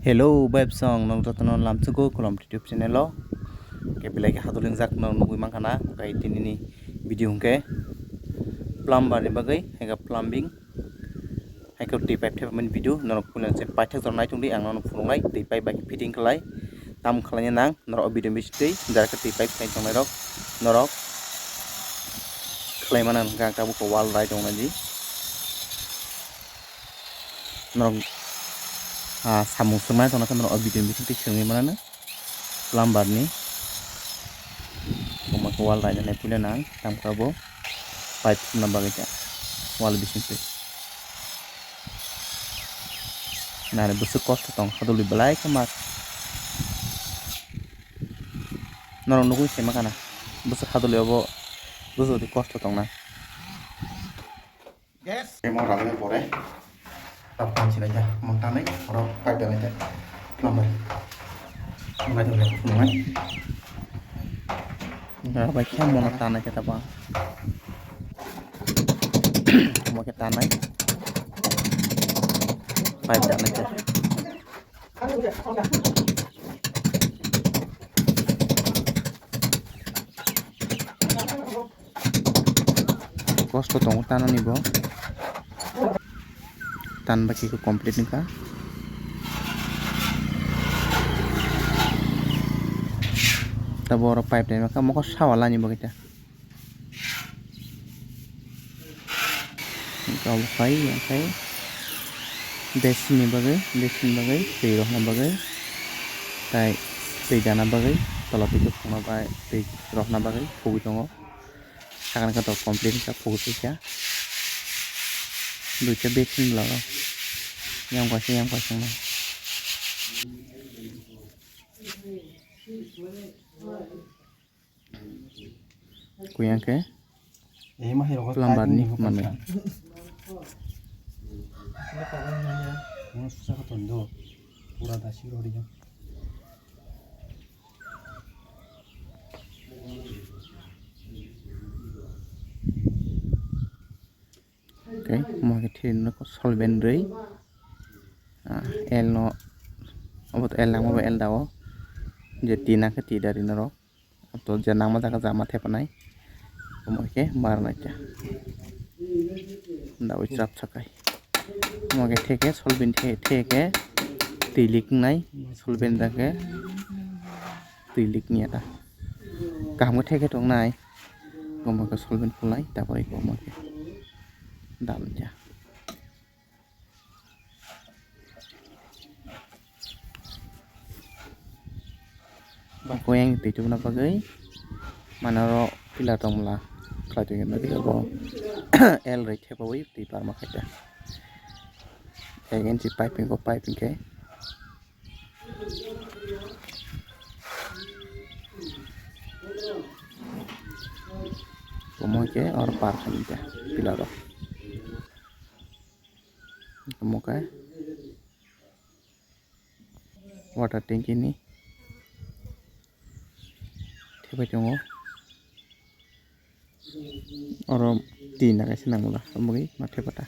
Hello, web song nong ratono lam chugo kolom YouTube channel lo ke belai ke haduling jak nong nugui mangkana kai tinini video ke plumber ni bagai hega plumbing hai ka ti pipe thep man video nong pulan se paithak jornai tungdi ang nong phunai ti pipe ba fitting khlai tam khlai nang noro video mistei jar ka ti pipe khai tongnai rok norok khlai manan ga ka bu ko wall rai tong naji norok samung semai tona kan noro video mistei ti sengi mana plumber ni ko wall rai nai pulan nang tam ka bo pipe na bagai ta wall bising nah busuk cost tong haduli belai kemat norong nugui sema kana busuk haduli obo busuk di cost tong na yes mau ramai pore tapan sila aja montan nih orang pipe dan aja plumber mulai tuh mulai nah baiknya mau tanah kita bang mau kita tanah pipe dan aja cost tong tanah nih bang tan baki ko complete nika tabor pipe ni maka moko sawala ni bagita kalau kai desin ni bagai tei roh na bagai tai tei dana bagai tolo tu khona bai tei roh na bagai phugi tongo sakan ka to complete ka phugi ka duita basin lo yang kwasi na kuyang ke plumber ni mame susah ka tondo pura dasi ro ri oke mau ke tin ko solvent rei el no obot el nang mo el dawo je tina ke ti dari naro to janang ma daga jama thepanai mo ke marna cha dawo chap chakai mo ke theke solvent theke tilik nai solvent dake tilik ni ta kam ke theke tong nai mo ke solvent pulai tapoi ko mo ke dam cha ko yang ti tu na bagai manaro pila tongla khlai tu na diga bo el rei thepa wi ti par ma khaita again ti piping ke como ke और par khanita pila ro como ke water tank ini thepai tongo oro tina ka sinang mula amugi mathe pata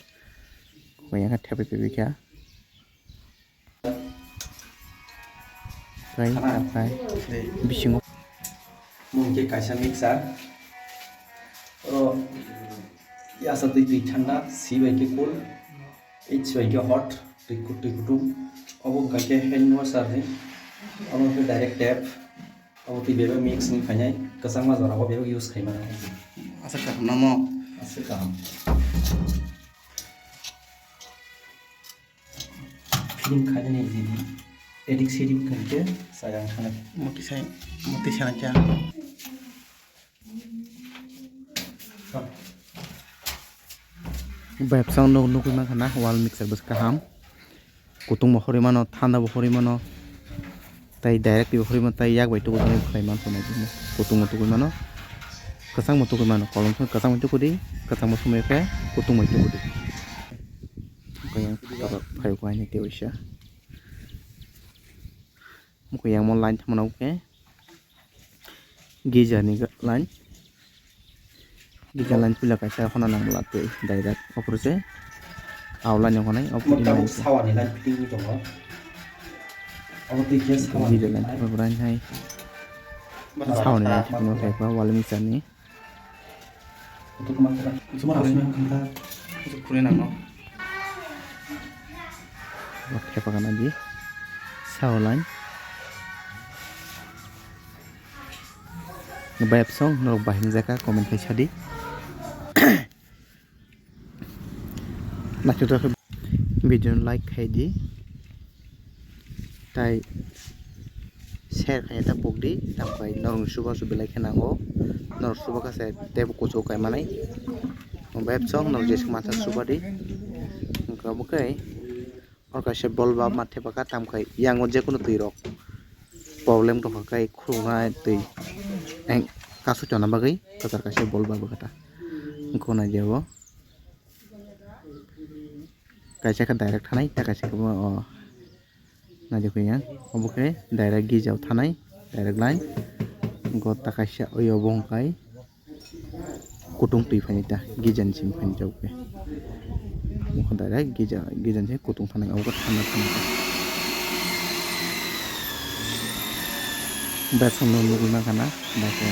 ko yang thepai pe bikya kai bisingo mungkin kaisa mixer oro ya satu itu ठंडा सी by के cool h by के hot टिकुटुम अब काके hand washer है अब पे direct tap अब ती बेबे मिक्स नि खाइ कसang ma jora ko बेबे यूज खाइ माने asa ka namo ase काम फिल्म खाइ ने जी एडिक सेडिक करके sayang खाने moti sana cha web song no nugui mangkana wall mixer bus kaham kutung mo hori mano thanda bo hori mano tai direct bo hori mano tai yak bai tu ko khai man somai mo kutung mo tu ko mano kasang mo tu ko mano kolom kasang mo tu ko di kasang mo somai ke kutung mo tu ko di ko yang phai ko ani te oisha mo ko yang mo line thamana ke geyser ni line geyser line pila kaisa khona nang latwe direct oprose awla ni khonai opti sawa ni line fitting ni tongo abo tui kes kama video lain tepa berai hai sound ni tepa no tepa wal mixer ni itu kemarin cuma harusnya kita kure nang no tepa kana di sound lain ngebayap song norok bahing jaka comment kai sadi nak kita video like khai di tai share khai ta pok di tampai norong suba su belai khenango nor suba ka se teb kucho kai manai ngebayap song nor jes mata suba di ngka bukai or ka se bolba mathe paka tamkai yango je kono tui rok problem to kai khunga tui eng kasu chona bagai katar ka se bolba bagata ngko na jebo kaisa ka direct thanai ta kaisa ka na je kuya oboke direct gijau thanai direct line go ta kaisa oyo bongkai kutung tui phani ta gijan sim phani jauke mo direct gijan se kutung thanai obo thana thana ba samno lugu na kana ba ke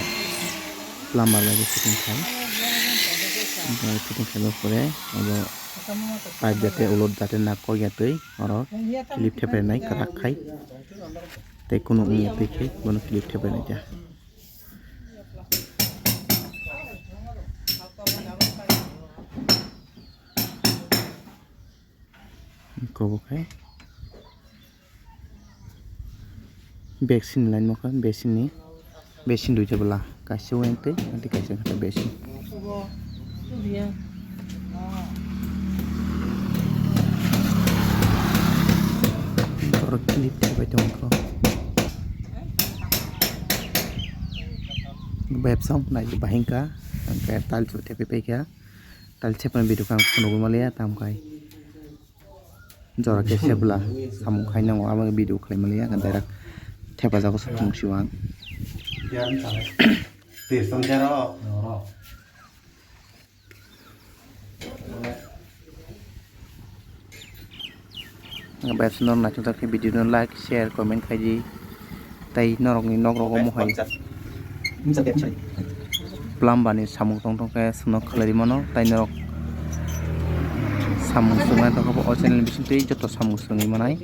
plumber lagi fitting khai ba fitting khai pore obo pipe jate ulot jate na ko yatei oro clip thepe nai karak khai te kono ung yatei khai bono clip thepe nai ja ko khai vaccine line mo kha vaccine ni vaccine duita bala kaise wente anti kaise kata vaccine clip thepe tong ko web song nai bahingka angka tal chu thepe pe kya tal chepan video kan kono malia tam kai jora ke sebla samung khai nang ama video khlai malia kan direct thepa jago samung siwang biar misalnya tir song jaro oro ngebayap sonor na chuta ke video no like share comment khai di tai norok ni nok rogo mo hai bisa tiap cai plumber ni samung tong tong ke sonok khlari mano tai norok samung sungai tong ko o channel bising tei joto samung sungai manai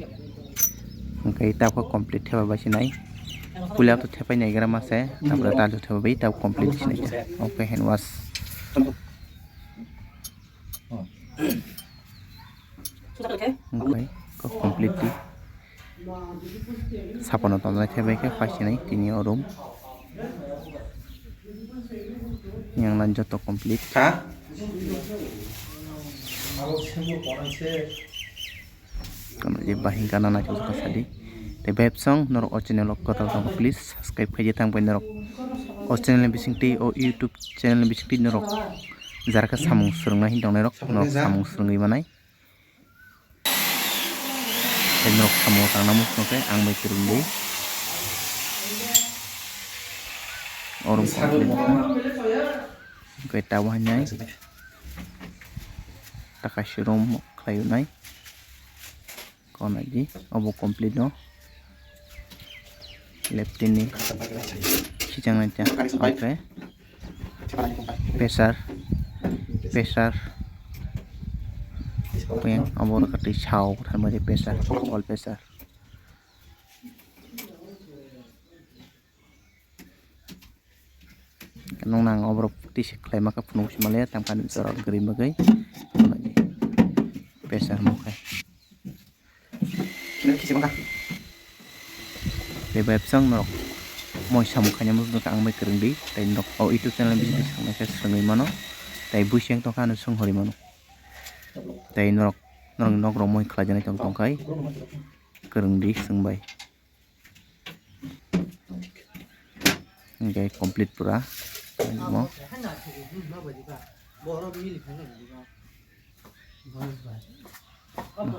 angkai ta ko complete theba basinai pula to thepai nai gra mase tapra ta jo theba bai ta complete sinai okay hand wash okay ko completely sapano tonai thebai ke phasinai tini orum yang lan joto complete ha abo semua orang se kono je bahing kana na joto sadi te web song norok o channel ok kota tong please subscribe khai tang pai norok o channel bising tei o youtube channel bising tei norok jarka samung surungnai hin dong norok norok samung surungai manai te norok samung tang namus noke ang bai turun dei orum ko ta wahnyai taka shirom khlayunai kona ji obo complete no left ini kijang aja okay pressure peng obo kati chau than ma pressure all pressure kanong nang obo ti siklai maka punung simale tamkan sorot grim bagai pressure mo kai kini kisi mangka web sang nok moi samung khanya mu ka ang mai kereng di tai nok o itu channel bisnis sang ka sangai mano tai busiang to kan sung hori mano tai nok ro moi khla jana tong tong kai kereng di sung bai ngai complete pura mo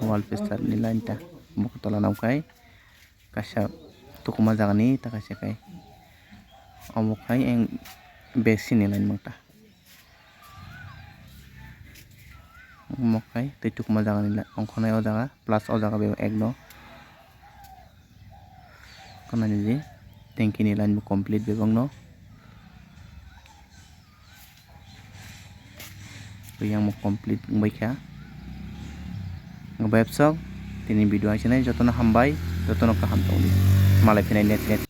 wall pastel ni line ta mo ko tola nam kai kasa tukuma jagani ta kasa kai omo kai eng besi ni line mata mo kai te tukuma jagani la ongkhonai o jaga plus o jaga be ek no kana ni tanki ni line complete bebang no yang mo complete ngbaikha ngbai psok tini video ai chane jotono hambai jotono kaham tongdi malai phinai net